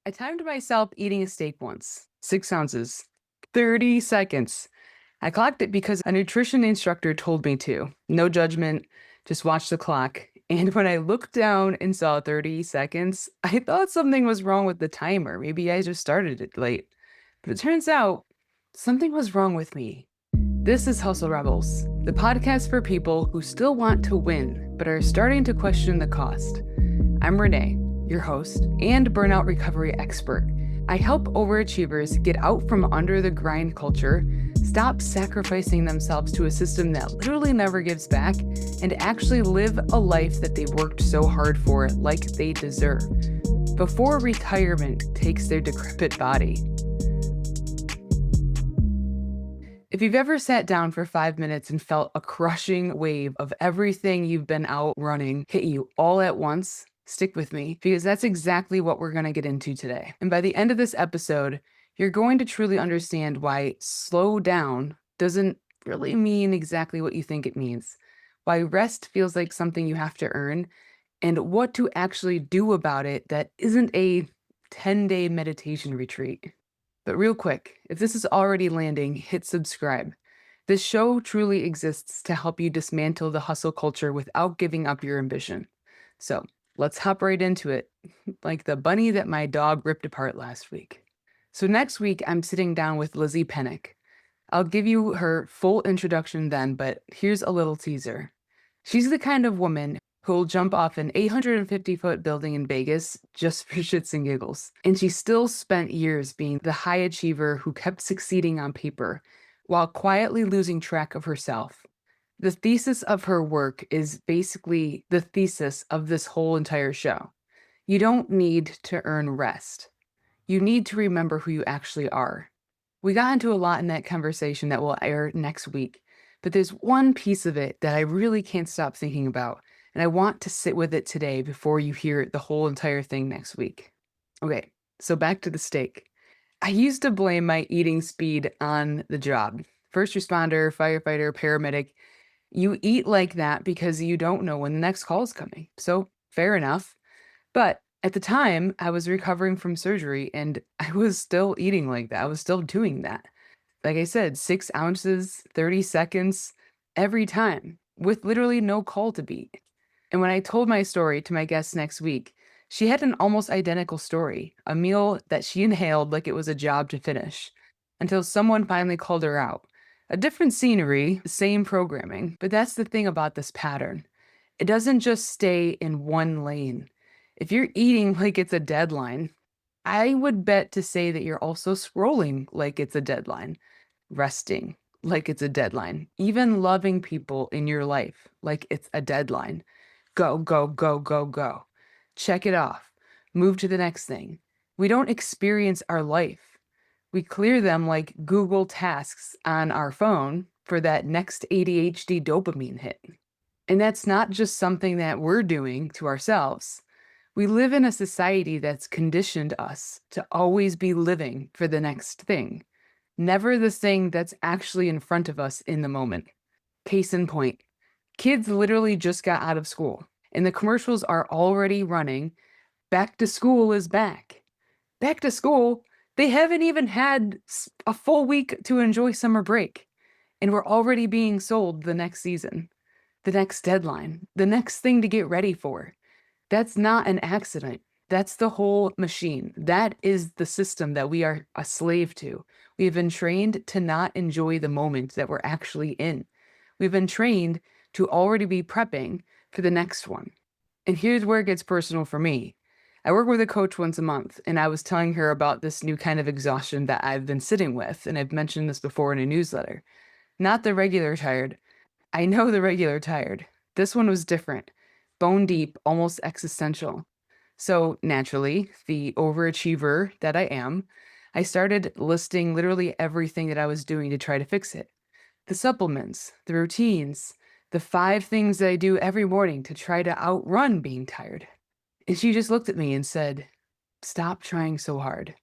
I timed myself eating a steak once, 6 ounces, 30 seconds. I clocked it because a nutrition instructor told me to. No judgment, just watch the clock. And when I looked down and saw 30 seconds, I thought something was wrong with the timer. Maybe I just started it late. But it turns out something was wrong with me. This is Hustle Rebels, the podcast for people who still want to win, but are starting to question the cost. I'm Renae, your host and burnout recovery expert. I help overachievers get out from under the grind culture, stop sacrificing themselves to a system that literally never gives back, and actually live a life that they worked so hard for like they deserve, before retirement takes their decrepit body. If you've ever sat down for 5 minutes and felt a crushing wave of everything you've been out running hit you all at once, stick with me because that's exactly what we're going to get into today. And by the end of this episode, you're going to truly understand why slow down doesn't really mean exactly what you think it means, why rest feels like something you have to earn, and what to actually do about it that isn't a 10-day meditation retreat. But real quick, if this is already landing, hit subscribe. This show truly exists to help you dismantle the hustle culture without giving up your ambition. So let's hop right into it, like the bunny that my dog ripped apart last week. So next week, I'm sitting down with Lizzie Pennick. I'll give you her full introduction then, but here's a little teaser. She's the kind of woman who'll jump off an 850-foot building in Vegas just for shits and giggles. And she still spent years being the high achiever who kept succeeding on paper while quietly losing track of herself. The thesis of her work is basically the thesis of this whole entire show. You don't need to earn rest. You need to remember who you actually are. We got into a lot in that conversation that will air next week, but there's one piece of it that I really can't stop thinking about, and I want to sit with it today before you hear the whole entire thing next week. Okay, so back to the steak. I used to blame my eating speed on the job. First responder, firefighter, paramedic. You eat like that because you don't know when the next call is coming. So fair enough. But at the time, I was recovering from surgery and I was still eating like that. I was still doing that. Like I said, 6 ounces, 30 seconds every time with literally no call to beat. And when I told my story to my guest next week, she had an almost identical story, a meal that she inhaled like it was a job to finish, until someone finally called her out. A different scenery, same programming, but that's the thing about this pattern. It doesn't just stay in one lane. If you're eating like it's a deadline, I would bet to say that you're also scrolling like it's a deadline, resting like it's a deadline, even loving people in your life like it's a deadline. Go, go, go, go, go. Check it off. Move to the next thing. We don't experience our life. We clear them like Google tasks on our phone for that next ADHD dopamine hit. And that's not just something that we're doing to ourselves. We live in a society that's conditioned us to always be living for the next thing, never the thing that's actually in front of us in the moment. Case in point, kids literally just got out of school, and the commercials are already running. Back to school is back. Back to school? They haven't even had a full week to enjoy summer break, and we're already being sold the next season, the next deadline, the next thing to get ready for. That's not an accident. That's the whole machine. That is the system that we are a slave to. We have been trained to not enjoy the moment that we're actually in. We've been trained to already be prepping for the next one. And here's where it gets personal for me. I work with a coach once a month, and I was telling her about this new kind of exhaustion that I've been sitting with, and I've mentioned this before in a newsletter. Not the regular tired. I know the regular tired. This one was different. Bone deep, almost existential. So naturally, the overachiever that I am, I started listing literally everything that I was doing to try to fix it. The supplements, the routines, the 5 things that I do every morning to try to outrun being tired. And she just looked at me and said, "Stop trying so hard."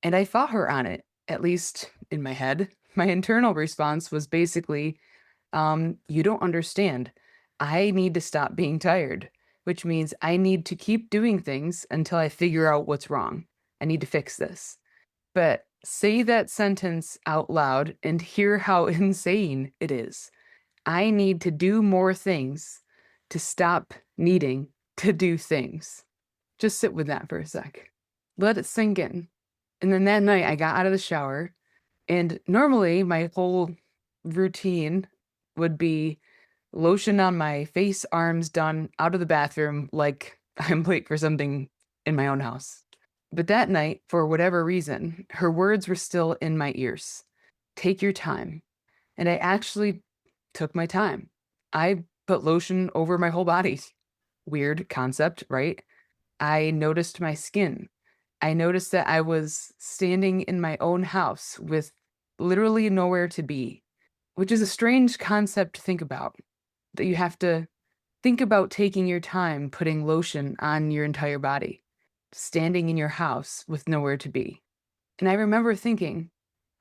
And I fought her on it, at least in my head. My internal response was basically, you don't understand. I need to stop being tired, which means I need to keep doing things until I figure out what's wrong. I need to fix this. But say that sentence out loud and hear how insane it is. I need to do more things to stop needing to do things. Just sit with that for a sec. Let it sink in. And then that night I got out of the shower, and normally my whole routine would be lotion on my face, arms, done, out of the bathroom like I'm late for something in my own house. But that night, for whatever reason, her words were still in my ears. Take your time. And I actually took my time. I put lotion over my whole body. Weird concept, right? I noticed my skin. I noticed that I was standing in my own house with literally nowhere to be, which is a strange concept to think about, that you have to think about taking your time putting lotion on your entire body, standing in your house with nowhere to be. And I remember thinking,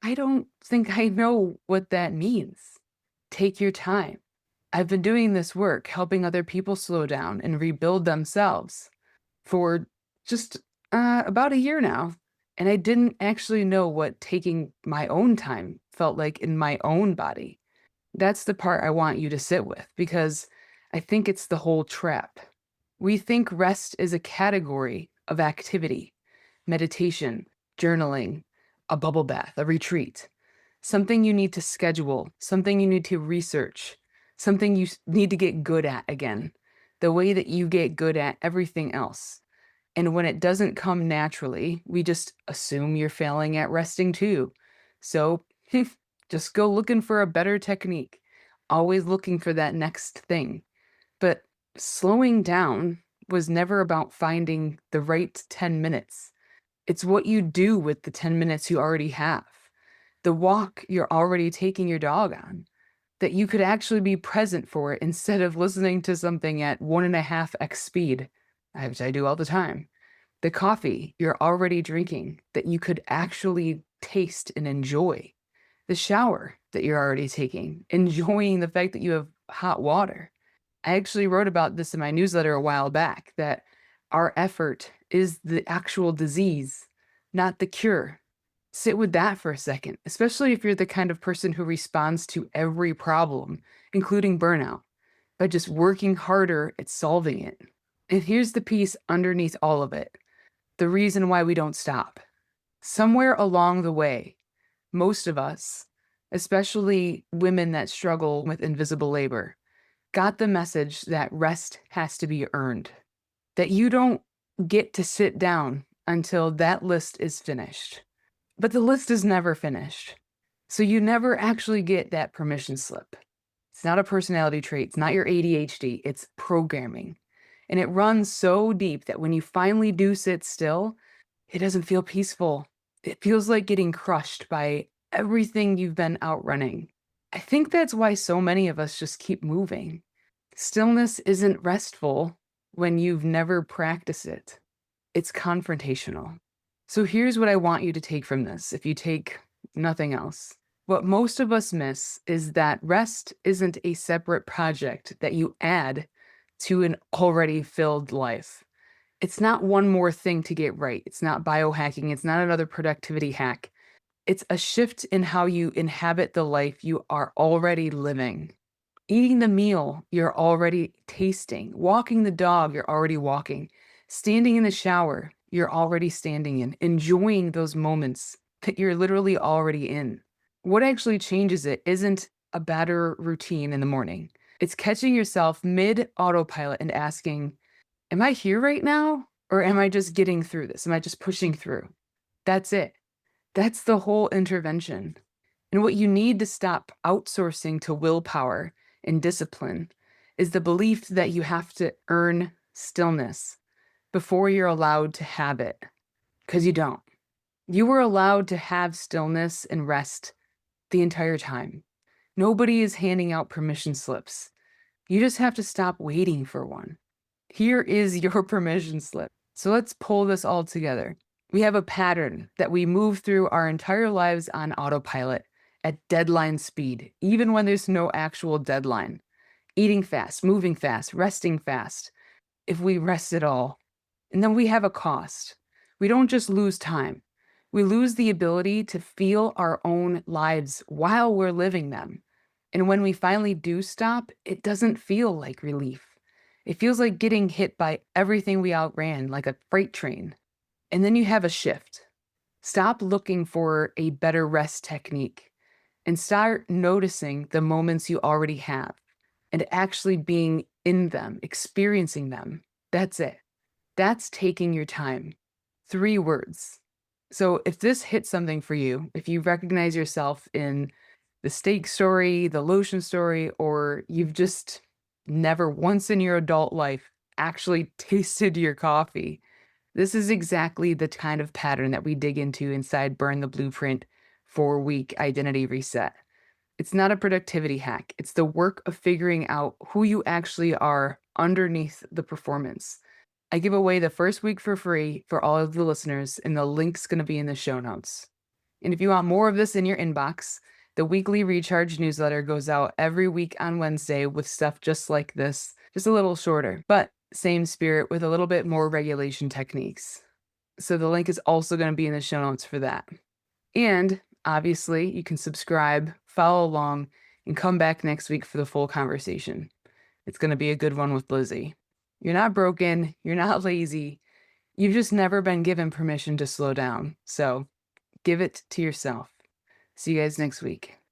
I don't think I know what that means. Take your time. I've been doing this work, helping other people slow down and rebuild themselves for just about a year now. And I didn't actually know what taking my own time felt like in my own body. That's the part I want you to sit with, because I think it's the whole trap. We think rest is a category of activity, meditation, journaling, a bubble bath, a retreat, something you need to schedule, something you need to research, something you need to get good at again, the way that you get good at everything else. And when it doesn't come naturally, we just assume you're failing at resting too. So just go looking for a better technique, always looking for that next thing. But slowing down was never about finding the right 10 minutes. It's what you do with the 10 minutes you already have, the walk you're already taking your dog on, that you could actually be present for it instead of listening to something at 1.5x speed, which I do all the time. The coffee you're already drinking that you could actually taste and enjoy. The shower that you're already taking, enjoying the fact that you have hot water. I actually wrote about this in my newsletter a while back, that our effort is the actual disease, not the cure. Sit with that for a second, especially if you're the kind of person who responds to every problem, including burnout, by just working harder at solving it. And here's the piece underneath all of it, the reason why we don't stop. Somewhere along the way, most of us, especially women that struggle with invisible labor, got the message that rest has to be earned, that you don't get to sit down until that list is finished. But the list is never finished. So you never actually get that permission slip. It's not a personality trait. It's not your ADHD. It's programming. And it runs so deep that when you finally do sit still, it doesn't feel peaceful. It feels like getting crushed by everything you've been outrunning. I think that's why so many of us just keep moving. Stillness isn't restful when you've never practiced it. It's confrontational. So here's what I want you to take from this, if you take nothing else. What most of us miss is that rest isn't a separate project that you add to an already filled life. It's not one more thing to get right. It's not biohacking. It's not another productivity hack. It's a shift in how you inhabit the life you are already living. Eating the meal you're already tasting, walking the dog you're already walking, standing in the shower you're already standing in, enjoying those moments that you're literally already in. What actually changes it isn't a better routine in the morning. It's catching yourself mid autopilot and asking, am I here right now? Or am I just getting through this? Am I just pushing through? That's it. That's the whole intervention. And what you need to stop outsourcing to willpower and discipline is the belief that you have to earn stillness before you're allowed to have it, because you don't. You were allowed to have stillness and rest the entire time. Nobody is handing out permission slips. You just have to stop waiting for one. Here is your permission slip. So let's pull this all together. We have a pattern that we move through our entire lives on autopilot at deadline speed, even when there's no actual deadline. Eating fast, moving fast, resting fast, if we rest at all. And then we have a cost. We don't just lose time. We lose the ability to feel our own lives while we're living them. And when we finally do stop, it doesn't feel like relief. It feels like getting hit by everything we outran, like a freight train. And then you have a shift. Stop looking for a better rest technique and start noticing the moments you already have and actually being in them, experiencing them. That's it. That's taking your time. 3 words. So if this hits something for you, if you recognize yourself in the steak story, the lotion story, or you've just never once in your adult life actually tasted your coffee, this is exactly the kind of pattern that we dig into inside Burn the Blueprint 4-week identity reset. It's not a productivity hack. It's the work of figuring out who you actually are underneath the performance. I give away the first week for free for all of the listeners, and the link's going to be in the show notes. And if you want more of this in your inbox, the weekly recharge newsletter goes out every week on Wednesday with stuff just like this, just a little shorter, but same spirit with a little bit more regulation techniques. So the link is also going to be in the show notes for that. And obviously, you can subscribe, follow along, and come back next week for the full conversation. It's going to be a good one with Lizzie. You're not broken. You're not lazy. You've just never been given permission to slow down. So give it to yourself. See you guys next week.